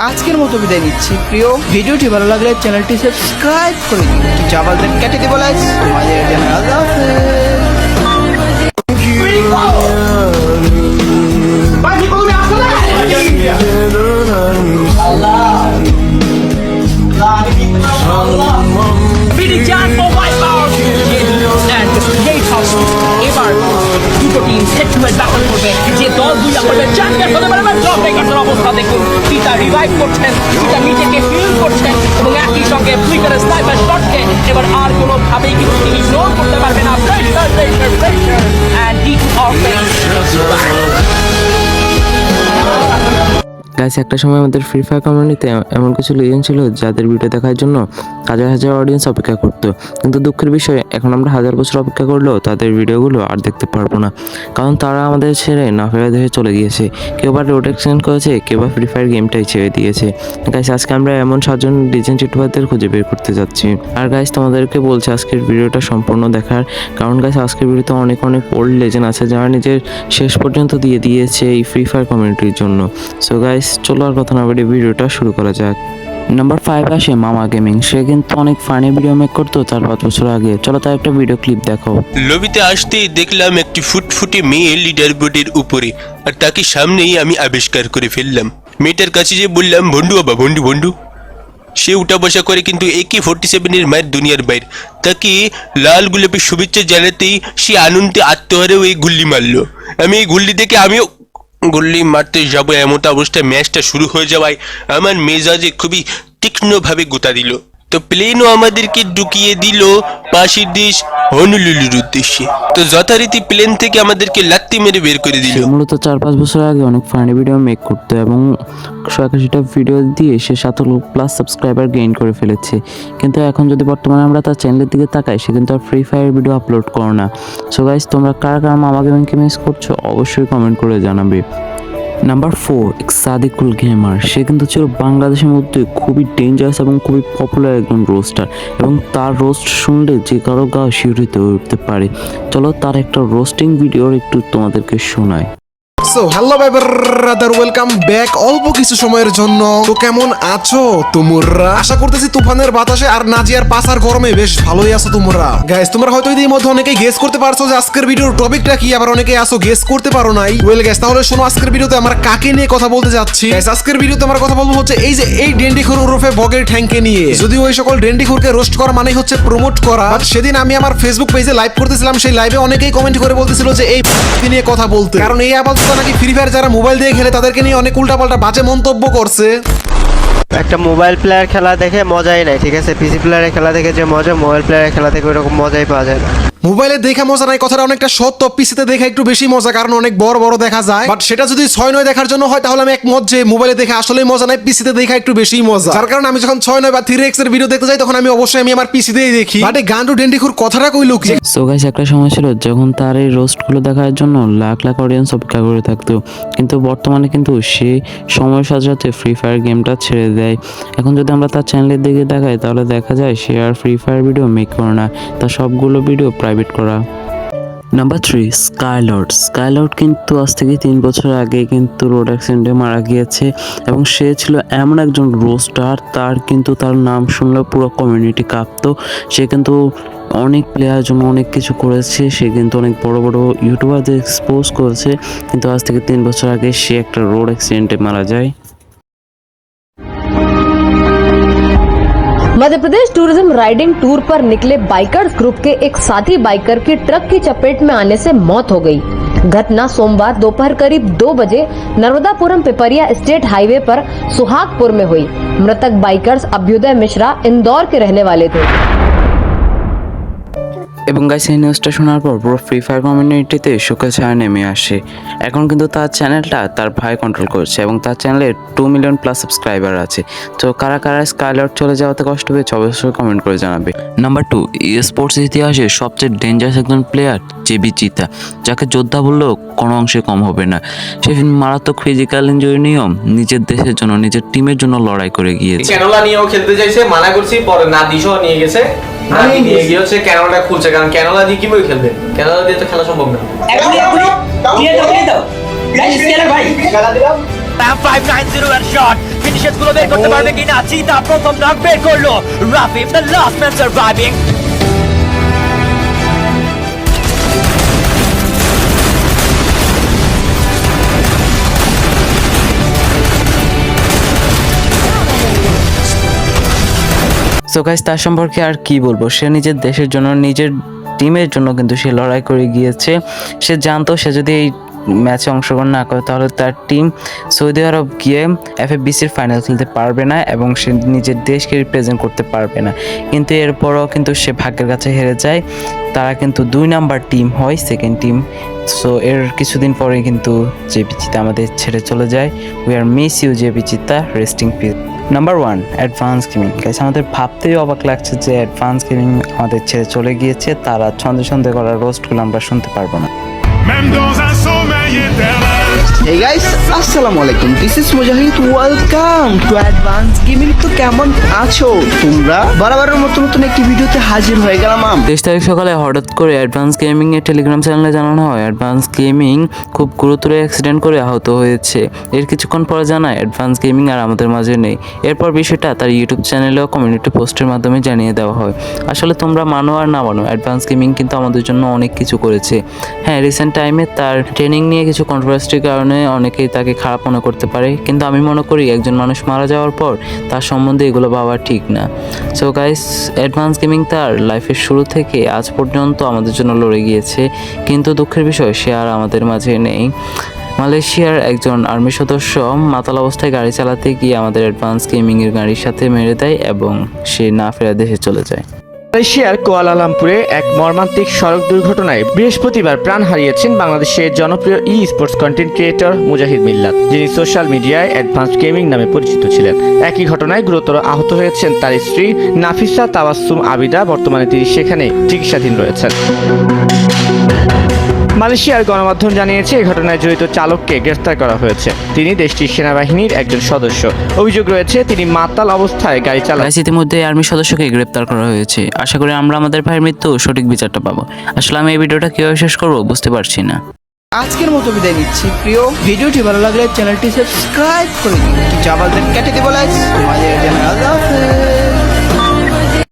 আজকের মতো বিদায় নিচ্ছি। প্রিয় ভিডিওটি ভালো লাগলে চ্যানেলটি সাবস্ক্রাইব করে দিন। চাবালদের কেটে দিব লাইস তোমাদের জন্য। আল্লাহ এবার দুটো team set to head battle করবে। যে দল দুই নম্বরে চ্যাম্পিয়ন হতে পারে ড্র ব্রেকার্সের অবস্থা দেখুন। পিতা রিভাইভ করছেন, পিতা নিজেকে ফিল করছেন এবং একই সঙ্গে ফ্লিকারের স্নাইপার শটকে এবার আর কোনোভাবেই কিন্তু তিনি ইগনোর করতে পারবে না। Pressure pressure pressure and deep offence. Guys, একটা সময় আমাদের ফ্রি ফায়ার কমিউনিটিতে এমন কিছু লিজেন্ড ছিল যাদের ভিডিও দেখার জন্য হাজার হাজার অডিয়েন্স অপেক্ষা করতো, কিন্তু দুঃখের বিষয় এখন আমরা হাজার বছর অপেক্ষা করলেও তাদের ভিডিওগুলো আর দেখতে পারবো না, কারণ তারা আমাদের ছেড়ে না ফেরা দেশে চলে গিয়েছে। কেউ বা রোড এক্সটেন্ড করেছে, কেউ বা ফ্রি ফায়ার গেমটাই ছেড়ে দিয়েছে। গাইস, আজকে আমরা এমন 7জন লিজেন্ড ইউটিউবারদের খুঁজে বের করতে যাচ্ছি। আর গাইস, তোমাদেরকে বলছি আজকের ভিডিওটা সম্পূর্ণ দেখার, কারণ গাইস আজকের ভিডিওতে অনেক অনেক ওল্ড লেজেন্ড আছে যারা নিজের শেষ পর্যন্ত দিয়ে দিয়েছে এই ফ্রি ফায়ার কমিউনিটির জন্য। সো গাইস, চলো আর কথা না বলে ভিডিওটা শুরু করা যাক। নাম্বার 5 আসে মামা গেমিং। সে কিন্তু অনেক ফানি ভিডিও মেক করতো 4-5 বছর আগে। চলো তার একটা ভিডিও ক্লিপ দেখো। লবিতে আসতেই দেখলাম একটি ফুটফুটে মেয়ে লিডার বোর্ডের উপরে, আর তাকে সামনেই আমি আবিষ্কার করে ফেললাম। মেয়েটার কাছে যে বললাম, বন্ধু বাবা বন্ধু বন্ধু, সে উঠা বসা করে কিন্তু AK-47 এর মায়ের দুনিয়ার বাইরে। তাকে লাল গোলাপের শুভেচ্ছা জানাতেই সে আনন্দে আত্মহারে ওই গুল্লি মারলো। আমি এই গুল্লি দেখে আমিও গুল্লি মারতে যাবো এমন অবস্থায় ম্যাচটা শুরু হয়ে যাওয়ায় আমার মেজাজে খুবই তীক্ষ্ণভাবে গোতা দিল। তো প্লেনও আমাদেরকে ঢুকিয়ে দিল পাশের দেশ হনুলুলুর উদ্দেশ্যে। তো যথারীতি প্লেন থেকে আমাদেরকে লাত্তি মেরে বের করে দিল। মূলত 4-5 বছর আগে অনেক ফানি ভিডিও মেক করতো এবং 181টা ভিডিও দিয়ে সে 7+ সাবস্ক্রাইবার গেইন করে ফেলেছে। কিন্তু এখন যদি বর্তমানে আমরা তার চ্যানেলের দিকে তাকাই, সে কিন্তু আর ফ্রি ফায়ার ভিডিও আপলোড করো না। সো গাইস, তোমরা কারা কারা মামা গেমিংকে মিস করছো অবশ্যই কমেন্ট করে জানাবে। Number 4 Sadikul gamer. সে কিন্তু ছিল বাংলাদেশের মধ্যে খুবই ডেঞ্জারাস এবং খুবই পপুলার একজন রোস্টার, এবং তার রোস্ট শুনলে যে কারো গা শিহরিত হয়ে উঠতে পারে। চলো তার একটা রোস্টিং ভিডিওর একটু তোমাদেরকে শোনাই। সো হ্যালো ভাই ব্রাদার, ওয়েলকাম ব্যাক অল্প কিছু সময়ের জন্য। তো কেমন আছো তোমরা? আশা করতেছি তুফানের বাতাসে আর নাজিয়ার পাসার গরমে বেশ ভালোই আছো তোমরা। গাইস, তোমরা হয়তো এই মধ্যে অনেকেই গেস করতে পারছো যে আজকের ভিডিওর টপিকটা কি, আবার অনেকেই আসো গেস করতে পারো নাই। ওয়েল গাইস, তাহলে শোনো আজকের ভিডিওতে আমরা কাকে নিয়ে কথা বলতে যাচ্ছি। গাইস, আজকের ভিডিওতে আমরা কথা বলবো হচ্ছে এই যে এই ডেন্ডিখোর ওরফে বগের ঠ্যাংকে নিয়ে। যদিও ওই সকল ডেন্ডিখোরকে রোস্ট করা মানে হচ্ছে প্রমোট করা, বাট সেদিন আমি আমার ফেসবুক পেজে লাইভ করতেছিলাম, সেই লাইভে অনেকেই কমেন্ট করে বলতেছিল যে এই নিয়ে কথা বলতে, কারণ এই আপাতত নাকি ফ্রি ফায়ার যারা মোবাইল দিয়ে খেলে তাদেরকে নিয়ে অনেক উল্টাপাল্টা বাজে মন্তব্য করছে। একটা মোবাইল প্লেয়ার খেলা দেখে মজাই নাই, ঠিক আছে? পিসি প্লেয়ারের খেলা দেখে যে মজা, মোবাইল প্লেয়ারের খেলা থেকে ওইরকম মজাই পাওয়া যায় না। মোবাইলে দেখে মজা নাই কথাটা অনেকটা সত্য, পিসিতে দেখে একটু বেশি মজা, কারণ অনেক বড় বড় দেখা যায়। বাট সেটা যদি 6-9 দেখার জন্য হয় তাহলে আমি একমত যে মোবাইলে দেখে আসলেই মজা নাই, পিসিতে দেখা একটু বেশি মজা। যার কারণে আমি যখন 6-9 বা 3x এর ভিডিও দেখতে যাই তখন আমি অবশ্যই আমার পিসিতেই দেখি। বাট গান্ডু ডেন্ডিখুর কথাটা কইলো কি? সো গাইস, একটা সময় ছিল যখন তার এই রোস্টগুলো দেখার জন্য লাখ লাখ অডিয়েন্স অপেক্ষা করে থাকতো, কিন্তু বর্তমানে কিন্তু সে সময়ের সাথে সাথে ফ্রি ফায়ার গেমটা ছেড়ে দেয়। এখন যদি আমরা তার চ্যানেলের দিকে দেখাই তাহলে দেখা যায় সে আর ফ্রি ফায়ার ভিডিও মেক করে না, তার সবগুলো ভিডিও প্রাইভেট করা। নাম্বার 3 স্কাইলর্ড কিন্তু আজ থেকে 3 বছর আগে কিন্তু রোড অ্যাক্সিডেন্টে মারা গিয়েছে, এবং সে ছিল এমন একজন রোস্টার, তার নাম শুনলে পুরো কমিউনিটি কাঁপতো। সে কিন্তু অনেক প্লেয়ার জন্য অনেক কিছু করেছে, সে কিন্তু অনেক বড় বড় ইউটিউবারদের এক্সপোজ করেছে, কিন্তু আজ থেকে 3 বছর আগে সে একটা রোড অ্যাক্সিডেন্টে মারা যায়। Madhya Pradesh tourism riding tour पर निकले बाइकर्स ग्रुप के एक साथी बाइकर की ट्रक की चपेट में आने से मौत हो गई। घटना सोमवार दोपहर करीब 2 बजे नर्मदापुरम पिपरिया स्टेट हाईवे पर सुहागपुर में हुई। मृतक बाइकर्स अभ्युदय मिश्रा इंदौर के रहने वाले थे। এবং গাইস, এই নিউজটা শোনার পর পুরো ফ্রি ফায়ার কমিউনিটিতে শোকে ছায়া নেমে আসে। এখন কিন্তু তার চ্যানেলটা তার ভাই কন্ট্রোল করছে এবং তার চ্যানেলে 2 মিলিয়ন প্লাস সাবস্ক্রাইবার আছে। তো কারা কারা স্কাইলর্ড চলে যাওয়াতে কষ্ট পেয়েছে অবশ্যই কমেন্ট করে জানাবে। নাম্বার 2 স্পোর্টস ইতিহাসে সবচেয়ে ডেঞ্জারাস একজন প্লেয়ার জেবি চিতা, যাকে যোদ্ধা বললেও কোনো অংশে কম হবে না। সে মারাত্মক ফিজিক্যাল ইনজুরি নিয়েও নিজের দেশের জন্য, নিজের টিমের জন্য লড়াই করে গিয়েছে। ক্যানোলা নিয়েও খেলতে চাইছে, মানা করছি, পরে না দিশও নিয়ে গেছে, নাদি নিয়ে গিয়ে হচ্ছে ক্যানোলাটা খুলছে, কারণ ক্যানোলা দিয়ে কিভাবে খেলবে? ক্যানোলা দিয়ে তো খেলা সম্ভব না। এখনই ক্লিয়ার দাও গাইস, স্কেলার ভাই খেলা দিলাম ব্যাম 590 এর শট ফিনিশেস গুলো বের করতে পারবে কিনা চিতা প্রথম নক বের করলো রাফিফ the last man surviving so guys তার সম্পর্কে আর কি বলবো, সে নিজের দেশের জন্য নিজের টিমের জন্য কিন্তু সে লড়াই করে গিয়েছে। সে জানতো সে যদি এই ম্যাচে অংশগ্রহণ না করে তাহলে তার টিম সৌদি আরব গিয়ে FFBCর ফাইনাল খেলতে পারবে না এবং সে নিজের দেশকে রিপ্রেজেন্ট করতে পারবে না। কিন্তু এরপরও কিন্তু সে ভাগ্যের কাছে হেরে যায়। তারা কিন্তু 2 নাম্বার টিম হয়, সেকেন্ড টিম। সো এর কিছুদিন পরে কিন্তু জেপি চিতা আমাদের ছেড়ে চলে যায়। We are miss you JP cheetah, resting peace. Number 1 advance gaming. Guys আমাদের ভাবতেই অবাক লাগছে যে অ্যাডভান্স গেমিং আমাদের ছেড়ে চলে গিয়েছে। তারা ছন্দে ছন্দে করা রোস্টগুলো আমরা শুনতে পারবো না। Hey guys, আসসালামু আলাইকুম, this is Mujahid, welcome to advance gaming. তো কেমন আছো তোমরা? বরাবরের মতো নতুন একটি ভিডিওতে হাজির হয়ে গেলাম। 23 তারিখ সকালে হঠাৎ করে অ্যাডভান্স গেমিং এর টেলিগ্রাম চ্যানেলে জানানো হয় অ্যাডভান্স গেমিং খুব গুরুতর অ্যাক্সিডেন্ট করে আহত হয়েছে। এর কিছুক্ষণ পরে জানায় অ্যাডভান্স গেমিং আর আমাদের মাঝে নেই। এরপর বিষয়টা তার ইউটিউব চ্যানেলেও কমিউনিটি পোস্টের মাধ্যমে জানিয়ে দেওয়া হয়। আসলে তোমরা মানো আর না মানো, অ্যাডভান্স গেমিং কিন্তু আমাদের জন্য অনেক কিছু করেছে। হ্যাঁ, রিসেন্ট টাইমে তার ট্রেনিং নিয়ে কিছু কন্ট্রোভার্সির কারণে অনেকেই তাকে খারাপ মনে করতে পারে, কিন্তু আমি মনে করি একজন মানুষ মারা যাওয়ার পর তার সম্বন্ধে এগুলো ভাবা ঠিক না। সো গাইস, অ্যাডভান্স গেমিং তার লাইফের শুরু থেকে আজ পর্যন্ত আমাদের জন্য লড়ে গিয়েছে, কিন্তু দুঃখের বিষয় সে আর আমাদের মাঝে নেই। মালয়েশিয়ার একজন আর্মি সদস্য মাতাল অবস্থায় গাড়ি চালাতে গিয়ে আমাদের অ্যাডভান্স গেমিংয়ের গাড়ির সাথে মেরে দেয় এবং সে না ফেরা দেশে চলে যায়। মালয়েশিয়ার কুয়ালালামপুরে এক মর্মান্তিক সড়ক দুর্ঘটনায় বৃহস্পতিবার প্রাণ হারিয়েছেন বাংলাদেশের জনপ্রিয় স্পোর্টস কন্টেন্ট ক্রিয়েটর মুজাহিদ মিল্লাত, যিনি সোশ্যাল মিডিয়ায় অ্যাডভান্স গেমিং নামে পরিচিত ছিলেন। একই ঘটনায় গুরুতর আহত হয়েছেন তার স্ত্রী নাফিসা তাবাসসুম আবিদা। বর্তমানে তিনি সেখানে চিকিৎসাধীন রয়েছেন। মালয়েশিয়ার গণমাধ্যম জানিয়েছে এই ঘটনায় জড়িত চালককে গ্রেফতার করা হয়েছে। তিনি দেশটির সেনাবাহিনীর একজন সদস্য। অভিযোগ রয়েছে তিনি মাতাল অবস্থায় গাড়ি চালান। ইতিমধ্যে আর্মি সদস্যকে গ্রেফতার করা হয়েছে। আশা করি আমরা আমাদের ভাইয়ের মৃত্যু সঠিক বিচারটা পাবো। আসলে আমি এই ভিডিওটা কিভাবে শেষ করবো বুঝতে পারছি না। আজকের মতো বিদায় নিচ্ছি প্রিয়। ভিডিওটি ভালো লাগলে চ্যানেলটি সাবস্ক্রাইব করে দিন। জাবালদের কেটে দিব লাইক। তোমাদের জন্য আল্লাহ হাফেজ।